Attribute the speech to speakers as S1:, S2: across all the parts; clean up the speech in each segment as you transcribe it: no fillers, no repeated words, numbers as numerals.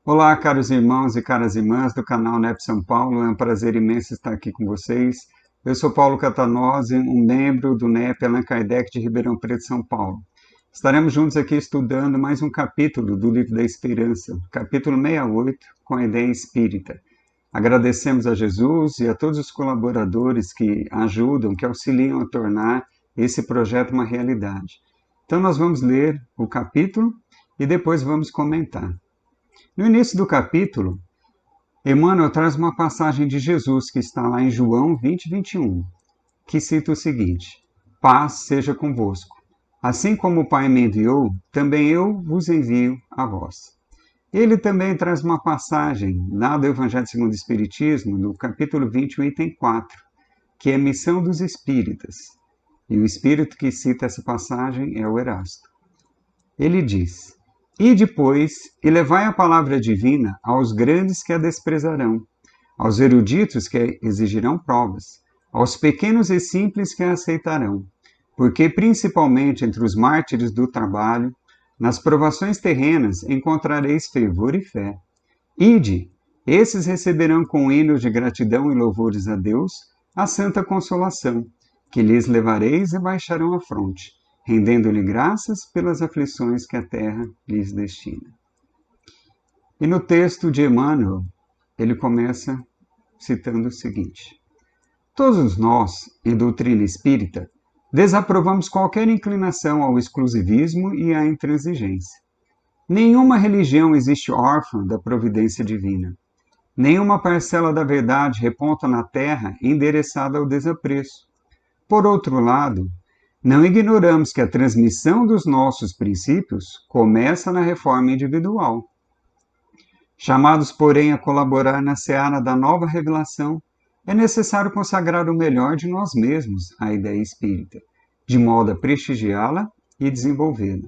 S1: Olá, caros irmãos e caras irmãs do canal NEP São Paulo, é um prazer imenso estar aqui com vocês. Eu sou Paulo Catanose, um membro do NEP Allan Kardec de Ribeirão Preto, São Paulo. Estaremos juntos aqui estudando mais um capítulo do Livro da Esperança, capítulo 68, com a ideia espírita. Agradecemos a Jesus e a todos os colaboradores que ajudam, que auxiliam a tornar esse projeto uma realidade. Então nós vamos ler o capítulo e depois vamos comentar. No início do capítulo, Emmanuel traz uma passagem de Jesus que está lá em João 20, 21, que cita o seguinte: Paz seja convosco. Assim como o Pai me enviou, também eu vos envio a vós. Ele também traz uma passagem lá do Evangelho segundo o Espiritismo, no capítulo 20, item 4, que é a missão dos espíritas. E o espírito que cita essa passagem é o Erasto. Ele diz: E depois, e levai a palavra divina aos grandes que a desprezarão, aos eruditos que exigirão provas, aos pequenos e simples que a aceitarão, porque principalmente entre os mártires do trabalho, nas provações terrenas encontrareis fervor e fé. Ide, esses receberão com hinos de gratidão e louvores a Deus a santa consolação, que lhes levareis e baixarão a fronte, rendendo-lhe graças pelas aflições que a terra lhes destina. E no texto de Emmanuel, ele começa citando o seguinte: Todos nós, em doutrina espírita, desaprovamos qualquer inclinação ao exclusivismo e à intransigência. Nenhuma religião existe órfã da providência divina. Nenhuma parcela da verdade reponta na terra endereçada ao desapreço. Por outro lado, não ignoramos que a transmissão dos nossos princípios começa na reforma individual. Chamados, porém, a colaborar na seara da nova revelação, é necessário consagrar o melhor de nós mesmos à ideia espírita, de modo a prestigiá-la e desenvolvê-la.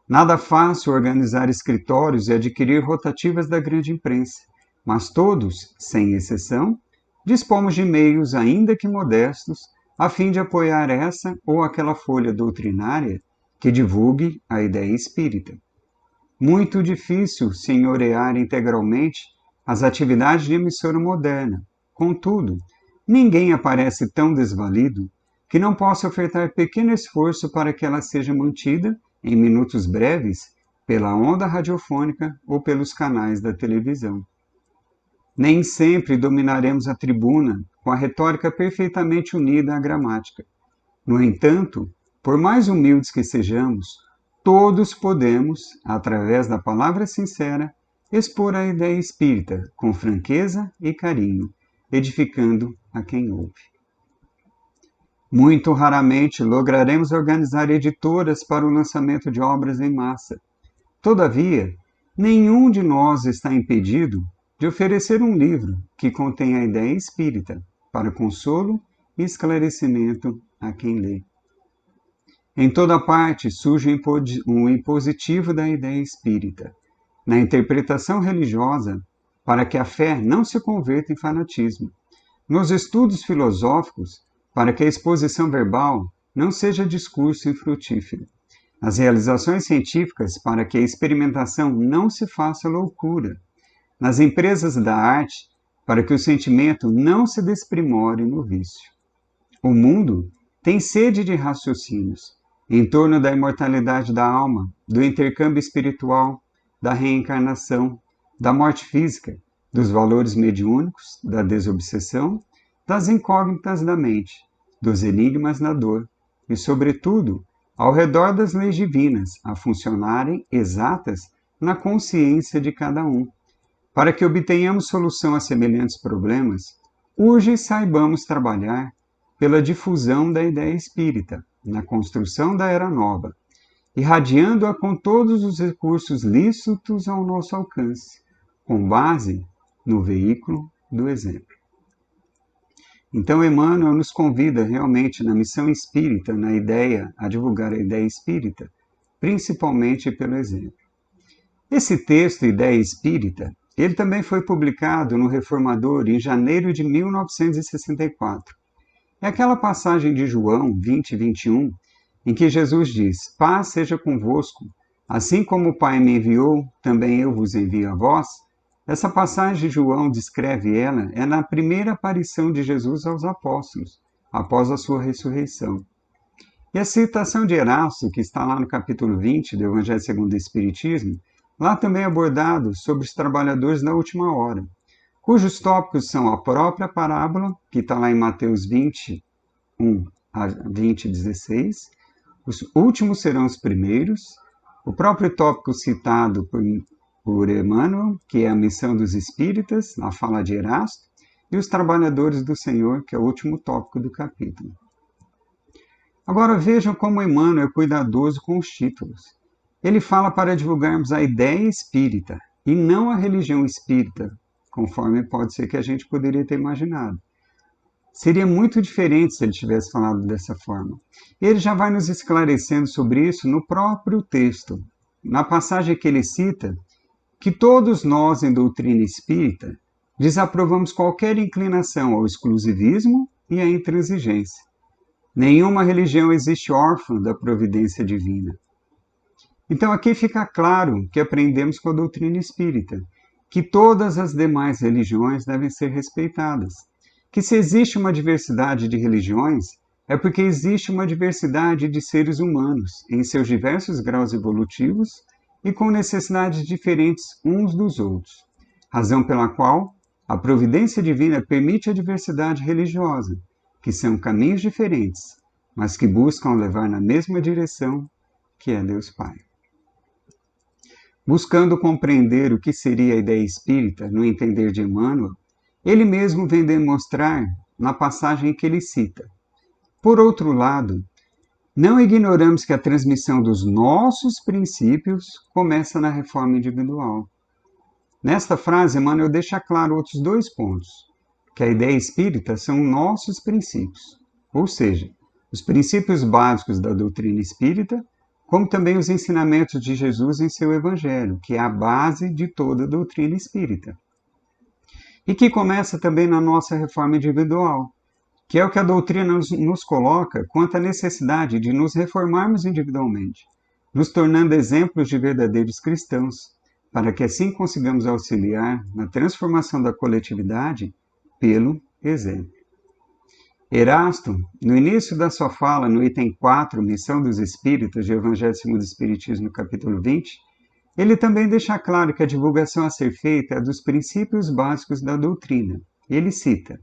S1: Nada fácil organizar escritórios e adquirir rotativas da grande imprensa, mas todos, sem exceção, dispomos de meios, ainda que modestos, a fim de apoiar essa ou aquela folha doutrinária que divulgue a ideia espírita. Muito difícil senhorear integralmente as atividades de emissora moderna. Contudo, ninguém aparece tão desvalido que não possa ofertar pequeno esforço para que ela seja mantida, em minutos breves, pela onda radiofônica ou pelos canais da televisão. Nem sempre dominaremos a tribuna com a retórica perfeitamente unida à gramática. No entanto, por mais humildes que sejamos, todos podemos, através da palavra sincera, expor a ideia espírita com franqueza e carinho, edificando a quem ouve. Muito raramente lograremos organizar editoras para o lançamento de obras em massa. Todavia, nenhum de nós está impedido de oferecer um livro que contém a ideia espírita, para consolo e esclarecimento a quem lê. Em toda parte surge um impositivo da ideia espírita, na interpretação religiosa, para que a fé não se converta em fanatismo, nos estudos filosóficos, para que a exposição verbal não seja discurso infrutífero, nas realizações científicas, para que a experimentação não se faça loucura, nas empresas da arte, para que o sentimento não se desprimore no vício. O mundo tem sede de raciocínios em torno da imortalidade da alma, do intercâmbio espiritual, da reencarnação, da morte física, dos valores mediúnicos, da desobsessão, das incógnitas da mente, dos enigmas da dor e, sobretudo, ao redor das leis divinas a funcionarem exatas na consciência de cada um. Para que obtenhamos solução a semelhantes problemas, urge saibamos trabalhar pela difusão da ideia espírita, na construção da era nova, irradiando-a com todos os recursos lícitos ao nosso alcance, com base no veículo do exemplo. Então, Emmanuel nos convida realmente na missão espírita, na ideia, a divulgar a ideia espírita, principalmente pelo exemplo. Esse texto, Ideia Espírita, ele também foi publicado no Reformador em janeiro de 1964. É aquela passagem de João 20, 21, em que Jesus diz: Paz seja convosco, Assim como o Pai me enviou, também eu vos envio a vós. Essa passagem de João descreve ela, é na primeira aparição de Jesus aos apóstolos, após a sua ressurreição. E a citação de Erasto, que está lá no capítulo 20 do Evangelho segundo o Espiritismo, lá também é abordado sobre os trabalhadores na última hora, cujos tópicos são a própria parábola, que está lá em Mateus 21 a 20, 16, os últimos serão os primeiros, o próprio tópico citado por Emmanuel, que é a missão dos espíritas, na fala de Erasto, e os trabalhadores do Senhor, que é o último tópico do capítulo. Agora vejam como Emmanuel é cuidadoso com os títulos. Ele fala para divulgarmos a ideia espírita, e não a religião espírita, conforme pode ser que a gente poderia ter imaginado. Seria muito diferente se ele tivesse falado dessa forma. Ele já vai nos esclarecendo sobre isso no próprio texto, na passagem que ele cita, que todos nós, em doutrina espírita, desaprovamos qualquer inclinação ao exclusivismo e à intransigência. Nenhuma religião existe órfã da providência divina. Então aqui fica claro que aprendemos com a doutrina espírita, que todas as demais religiões devem ser respeitadas. Que se existe uma diversidade de religiões, é porque existe uma diversidade de seres humanos, em seus diversos graus evolutivos e com necessidades diferentes uns dos outros, razão pela qual a providência divina permite a diversidade religiosa, que são caminhos diferentes, mas que buscam levar na mesma direção, que é Deus Pai. Buscando compreender o que seria a ideia espírita no entender de Emmanuel, ele mesmo vem demonstrar na passagem que ele cita. Por outro lado, não ignoramos que a transmissão dos nossos princípios começa na reforma individual. Nesta frase, Emmanuel deixa claro outros dois pontos, que a ideia espírita são nossos princípios, ou seja, os princípios básicos da doutrina espírita, como também os ensinamentos de Jesus em seu Evangelho, que é a base de toda a doutrina espírita. E que começa também na nossa reforma individual, que é o que a doutrina nos coloca quanto à necessidade de nos reformarmos individualmente, nos tornando exemplos de verdadeiros cristãos, para que assim consigamos auxiliar na transformação da coletividade pelo exemplo. Erasto, no início da sua fala, no item 4, Missão dos Espíritos, de Evangelho segundo o Espiritismo, no capítulo 20, ele também deixa claro que a divulgação a ser feita é dos princípios básicos da doutrina. Ele cita: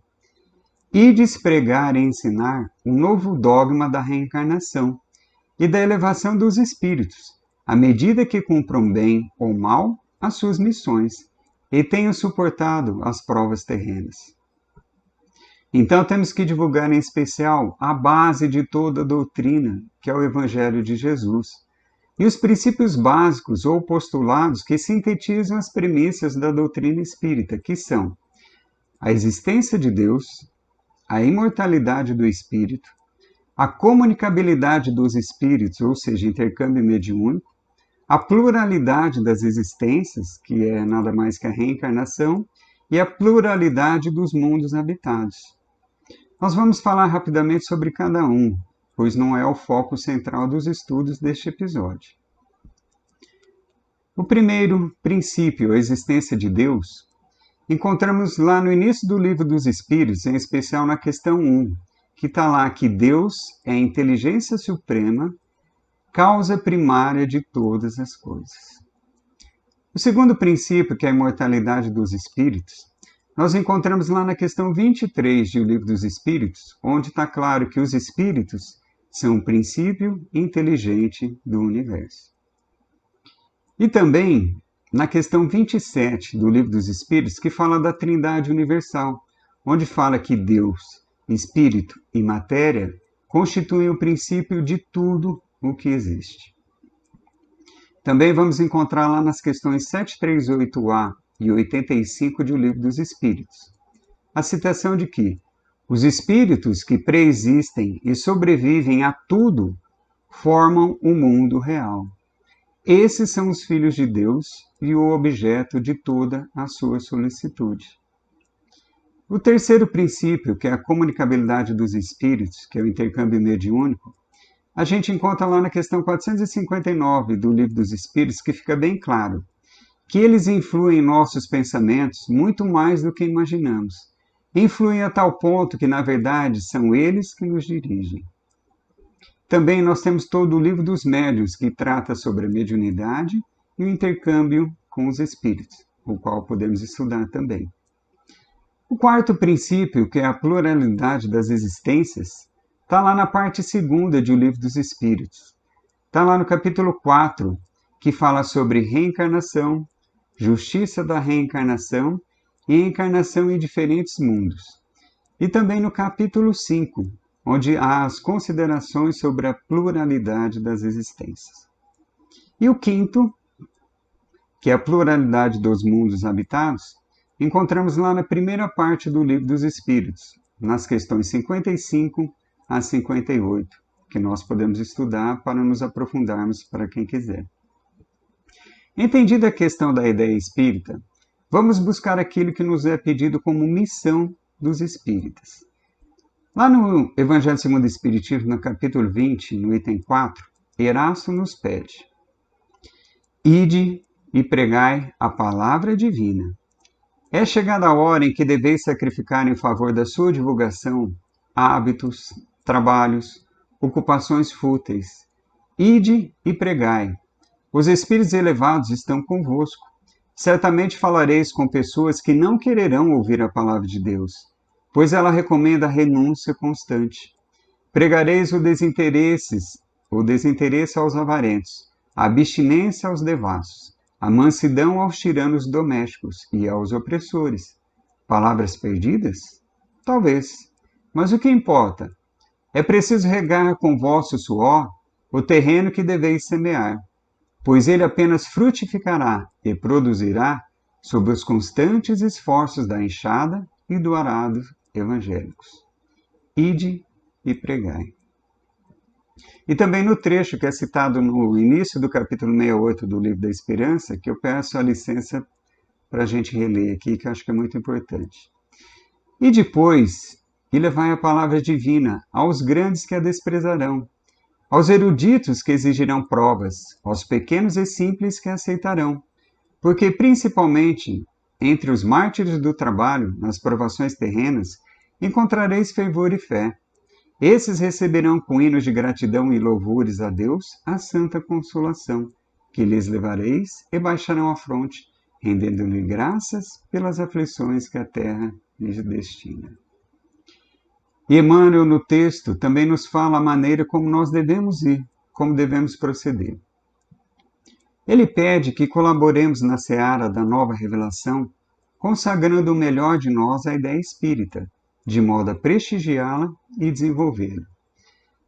S1: "Ides pregar e ensinar um novo dogma da reencarnação e da elevação dos espíritos, à medida que cumpram bem ou mal as suas missões e tenham suportado as provas terrenas." Então temos que divulgar em especial a base de toda a doutrina, que é o Evangelho de Jesus, e os princípios básicos ou postulados que sintetizam as premissas da doutrina espírita, que são a existência de Deus, a imortalidade do espírito, a comunicabilidade dos espíritos, ou seja, intercâmbio mediúnico, a pluralidade das existências, que é nada mais que a reencarnação, e a pluralidade dos mundos habitados. Nós vamos falar rapidamente sobre cada um, pois não é o foco central dos estudos deste episódio. O primeiro princípio, a existência de Deus, encontramos lá no início do Livro dos Espíritos, em especial na questão 1, que está lá que Deus é a inteligência suprema, causa primária de todas as coisas. O segundo princípio, que é a imortalidade dos espíritos, nós encontramos lá na questão 23 do Livro dos Espíritos, onde está claro que os espíritos são o princípio inteligente do universo. E também na questão 27 do Livro dos Espíritos, que fala da Trindade Universal, onde fala que Deus, Espírito e Matéria constituem o princípio de tudo o que existe. Também vamos encontrar lá nas questões 738A e 85 do Livro dos Espíritos a citação de que os espíritos que preexistem e sobrevivem a tudo formam o mundo real. Esses são os filhos de Deus e o objeto de toda a sua solicitude. O terceiro princípio, que é a comunicabilidade dos espíritos, que é o intercâmbio mediúnico, a gente encontra lá na questão 459 do Livro dos Espíritos, que fica bem claro que eles influem em nossos pensamentos muito mais do que imaginamos. Influem a tal ponto que, na verdade, são eles que nos dirigem. Também nós temos todo o Livro dos Médiuns, que trata sobre a mediunidade e o intercâmbio com os espíritos, o qual podemos estudar também. O quarto princípio, que é a pluralidade das existências, está lá na parte 2ª de O Livro dos Espíritos. Está lá no capítulo 4, que fala sobre reencarnação, justiça da reencarnação e encarnação em diferentes mundos. E também no capítulo 5, onde há as considerações sobre a pluralidade das existências. E o quinto, que é a pluralidade dos mundos habitados, encontramos lá na primeira parte do Livro dos Espíritos, nas questões 55 a 58, que nós podemos estudar para nos aprofundarmos para quem quiser. Entendida a questão da ideia espírita, vamos buscar aquilo que nos é pedido como missão dos espíritas. Lá no Evangelho segundo o Espiritismo, no capítulo 20, no item 4, Erasto nos pede: Ide e pregai a palavra divina. É chegada a hora em que deveis sacrificar em favor da sua divulgação hábitos, trabalhos, ocupações fúteis. Ide e pregai. Os espíritos elevados estão convosco. Certamente falareis com pessoas que não quererão ouvir a palavra de Deus, pois ela recomenda a renúncia constante. Pregareis o desinteresse aos avarentos, a abstinência aos devassos, a mansidão aos tiranos domésticos e aos opressores. Palavras perdidas? Talvez. Mas o que importa? É preciso regar com vosso suor o terreno que deveis semear, pois ele apenas frutificará e produzirá sob os constantes esforços da enxada e do arado evangélicos. Ide e pregai. E também no trecho que é citado no início do capítulo 68 do Livro da Esperança, que eu peço a licença para a gente reler aqui, que eu acho que é muito importante. E depois, e levai a palavra divina aos grandes que a desprezarão, aos eruditos que exigirão provas, aos pequenos e simples que a aceitarão, porque principalmente entre os mártires do trabalho, nas provações terrenas, encontrareis fervor e fé. Esses receberão com hinos de gratidão e louvores a Deus a santa consolação, que lhes levareis e baixarão a fronte, rendendo-lhe graças pelas aflições que a terra lhes destina. E Emmanuel, no texto, também nos fala a maneira como nós devemos ir, como devemos proceder. Ele pede que colaboremos na seara da nova revelação, consagrando o melhor de nós à ideia espírita, de modo a prestigiá-la e desenvolvê-la.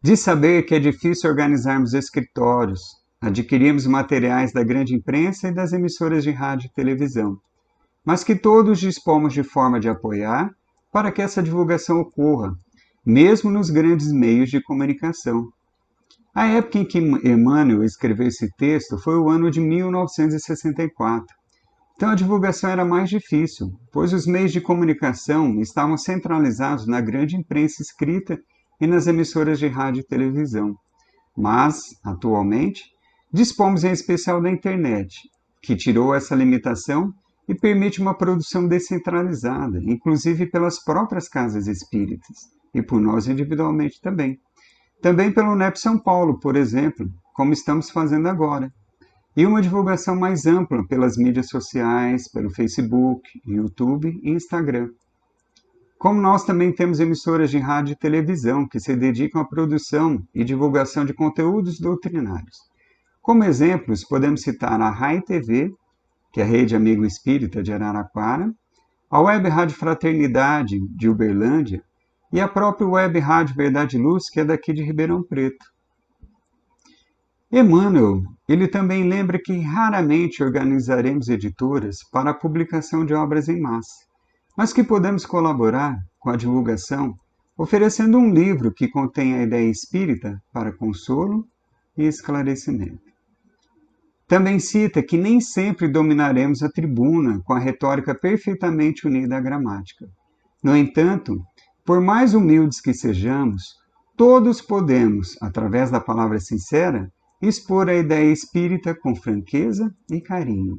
S1: De saber que é difícil organizarmos escritórios, adquirirmos materiais da grande imprensa e das emissoras de rádio e televisão, mas que todos dispomos de forma de apoiar para que essa divulgação ocorra, mesmo nos grandes meios de comunicação. A época em que Emmanuel escreveu esse texto foi o ano de 1964. Então a divulgação era mais difícil, pois os meios de comunicação estavam centralizados na grande imprensa escrita e nas emissoras de rádio e televisão. Mas, atualmente, dispomos em especial da internet, que tirou essa limitação e permite uma produção descentralizada, inclusive pelas próprias casas espíritas, e por nós individualmente também. Também pelo NEP São Paulo, por exemplo, como estamos fazendo agora. E uma divulgação mais ampla pelas mídias sociais, pelo Facebook, YouTube e Instagram. Como nós também temos emissoras de rádio e televisão que se dedicam à produção e divulgação de conteúdos doutrinários. Como exemplos, podemos citar a RAI TV, que é a Rede Amigo Espírita de Araraquara, a Web Rádio Fraternidade de Uberlândia e a própria Web Rádio Verdade e Luz, que é daqui de Ribeirão Preto. Emmanuel, ele também lembra que raramente organizaremos editoras para a publicação de obras em massa, mas que podemos colaborar com a divulgação oferecendo um livro que contém a ideia espírita para consolo e esclarecimento. Também cita que nem sempre dominaremos a tribuna com a retórica perfeitamente unida à gramática. No entanto, por mais humildes que sejamos, todos podemos, através da palavra sincera, expor a ideia espírita com franqueza e carinho,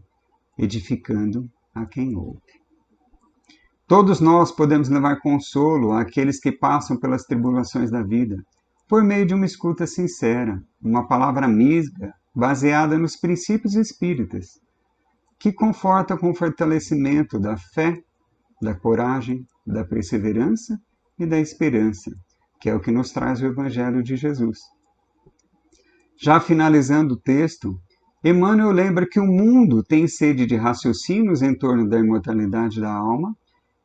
S1: edificando a quem ouve. Todos nós podemos levar consolo àqueles que passam pelas tribulações da vida, por meio de uma escuta sincera, uma palavra amiga, baseada nos princípios espíritas, que conforta com o fortalecimento da fé, da coragem, da perseverança e da esperança, que é o que nos traz o Evangelho de Jesus. Já finalizando o texto, Emmanuel lembra que o mundo tem sede de raciocínios em torno da imortalidade da alma,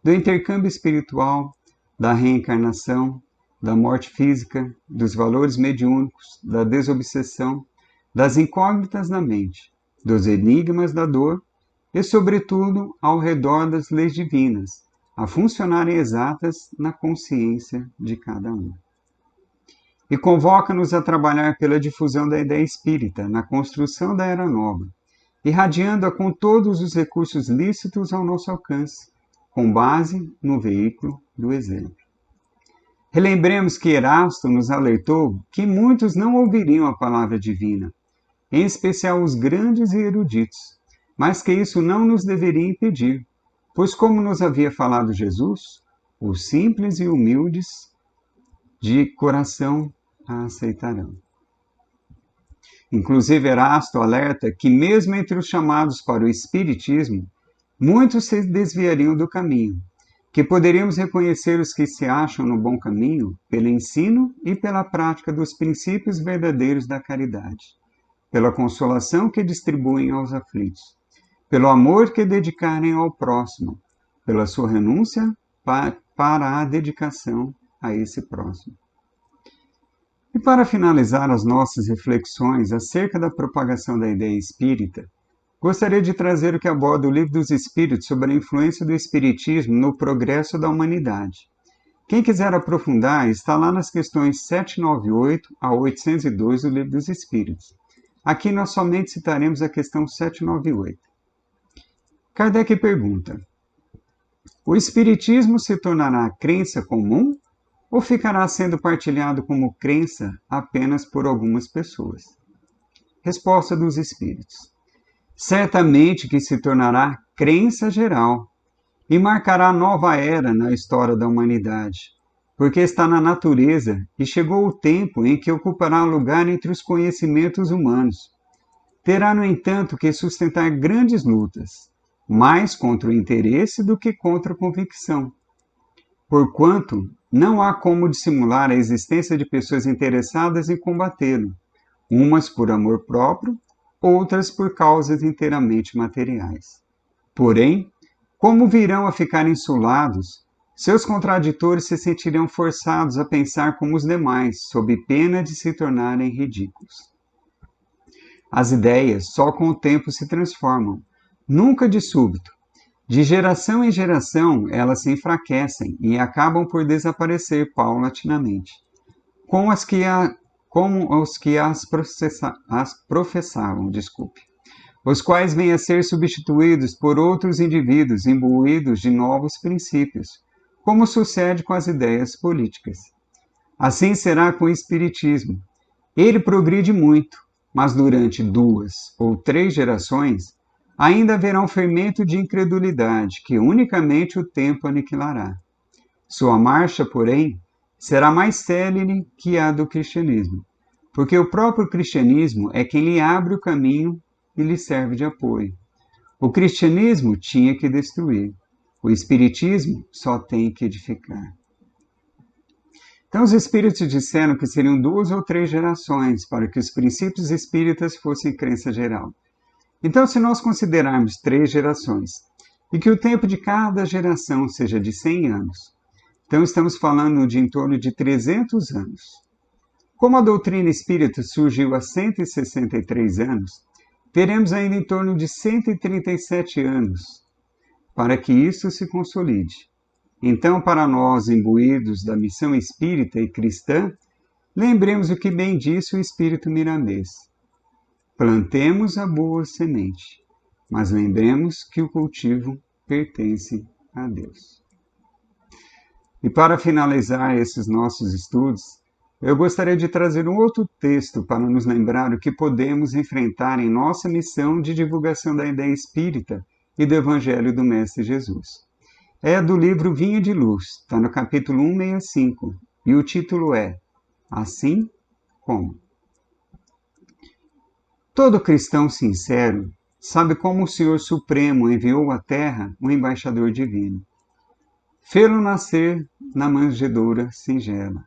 S1: do intercâmbio espiritual, da reencarnação, da morte física, dos valores mediúnicos, da desobsessão, das incógnitas da mente, dos enigmas da dor e, sobretudo, ao redor das leis divinas, a funcionarem exatas na consciência de cada um. E convoca-nos a trabalhar pela difusão da ideia espírita na construção da Era Nova, irradiando-a com todos os recursos lícitos ao nosso alcance, com base no veículo do exemplo. Relembremos que Erasto nos alertou que muitos não ouviriam a palavra divina, em especial os grandes e eruditos, mas que isso não nos deveria impedir, pois como nos havia falado Jesus, os simples e humildes de coração a aceitarão. Inclusive Erasto alerta que mesmo entre os chamados para o espiritismo, muitos se desviariam do caminho, que poderíamos reconhecer os que se acham no bom caminho pelo ensino e pela prática dos princípios verdadeiros da caridade, pela consolação que distribuem aos aflitos, pelo amor que dedicarem ao próximo, pela sua renúncia para a dedicação a esse próximo. E para finalizar as nossas reflexões acerca da propagação da ideia espírita, gostaria de trazer o que aborda o Livro dos Espíritos sobre a influência do Espiritismo no progresso da humanidade. Quem quiser aprofundar, está lá nas questões 798 a 802 do Livro dos Espíritos. Aqui nós somente citaremos a questão 798. Kardec pergunta: o Espiritismo se tornará crença comum ou ficará sendo partilhado como crença apenas por algumas pessoas? Resposta dos Espíritos: certamente que se tornará crença geral e marcará nova era na história da humanidade, porque está na natureza e chegou o tempo em que ocupará lugar entre os conhecimentos humanos. Terá, no entanto, que sustentar grandes lutas, mais contra o interesse do que contra a convicção, porquanto não há como dissimular a existência de pessoas interessadas em combatê-lo, umas por amor próprio, outras por causas inteiramente materiais. Porém, como virão a ficar insulados, seus contraditores se sentirão forçados a pensar como os demais, sob pena de se tornarem ridículos. As ideias só com o tempo se transformam, nunca de súbito. De geração em geração, elas se enfraquecem e acabam por desaparecer paulatinamente, como os que as professavam, os quais vêm a ser substituídos por outros indivíduos imbuídos de novos princípios, como sucede com as ideias políticas. Assim será com o Espiritismo. Ele progride muito, mas durante 2 ou 3 gerações, ainda haverá um fermento de incredulidade que unicamente o tempo aniquilará. Sua marcha, porém, será mais célere que a do cristianismo, porque o próprio cristianismo é quem lhe abre o caminho e lhe serve de apoio. O cristianismo tinha que destruir, o espiritismo só tem que edificar. Então os espíritos disseram que seriam 2 ou 3 gerações para que os princípios espíritas fossem crença geral. Então, se nós considerarmos 3 gerações e que o tempo de cada geração seja de 100 anos, então estamos falando de em torno de 300 anos. Como a doutrina espírita surgiu há 163 anos, teremos ainda em torno de 137 anos para que isso se consolide. Então, para nós, imbuídos da missão espírita e cristã, lembremos o que bem disse o Espírito Miramês: plantemos a boa semente, mas lembremos que o cultivo pertence a Deus. E para finalizar esses nossos estudos, eu gostaria de trazer um outro texto para nos lembrar o que podemos enfrentar em nossa missão de divulgação da ideia espírita e do Evangelho do Mestre Jesus. É do livro Vinha de Luz, está no capítulo 165, e o título é Assim como. Todo cristão sincero sabe como o Senhor Supremo enviou à Terra um embaixador divino. Fê-lo nascer na manjedoura singela.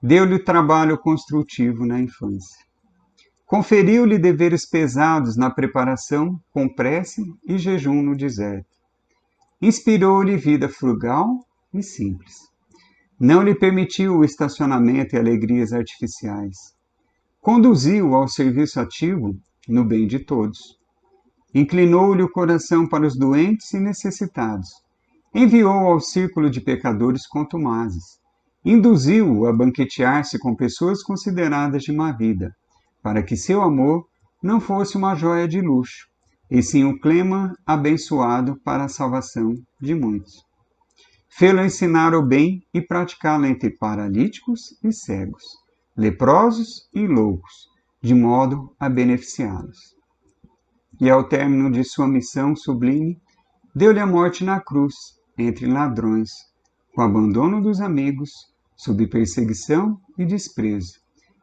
S1: Deu-lhe trabalho construtivo na infância. Conferiu-lhe deveres pesados na preparação, com prece e jejum no deserto. Inspirou-lhe vida frugal e simples. Não lhe permitiu o estacionamento e alegrias artificiais. Conduziu-o ao serviço ativo no bem de todos. Inclinou-lhe o coração para os doentes e necessitados. Enviou-o ao círculo de pecadores contumazes. Induziu-o a banquetear-se com pessoas consideradas de má vida, para que seu amor não fosse uma joia de luxo, e sim um clima abençoado para a salvação de muitos. Fê-lo ensinar o bem e praticá-lo entre paralíticos e cegos, leprosos e loucos, de modo a beneficiá-los. E ao término de sua missão sublime, deu-lhe a morte na cruz, entre ladrões, com abandono dos amigos, sob perseguição e desprezo,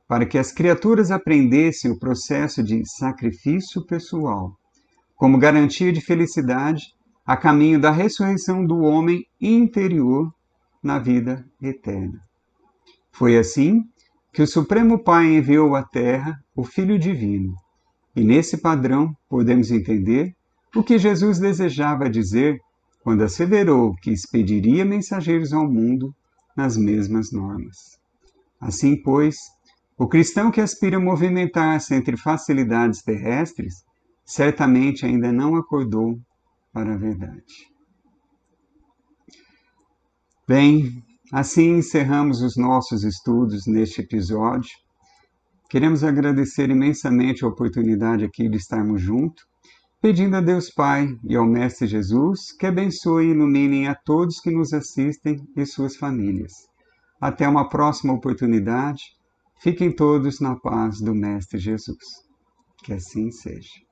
S1: para que as criaturas aprendessem o processo de sacrifício pessoal, como garantia de felicidade a caminho da ressurreição do homem interior na vida eterna. Foi assim que o Supremo Pai enviou à Terra o Filho Divino, e nesse padrão podemos entender o que Jesus desejava dizer quando asseverou que expediria mensageiros ao mundo nas mesmas normas. Assim, pois, o cristão que aspira a movimentar-se entre facilidades terrestres, certamente ainda não acordou para a verdade. Bem, assim encerramos os nossos estudos neste episódio. Queremos agradecer imensamente a oportunidade aqui de estarmos juntos, pedindo a Deus Pai e ao Mestre Jesus que abençoe e iluminem a todos que nos assistem e suas famílias. Até uma próxima oportunidade. Fiquem todos na paz do Mestre Jesus. Que assim seja.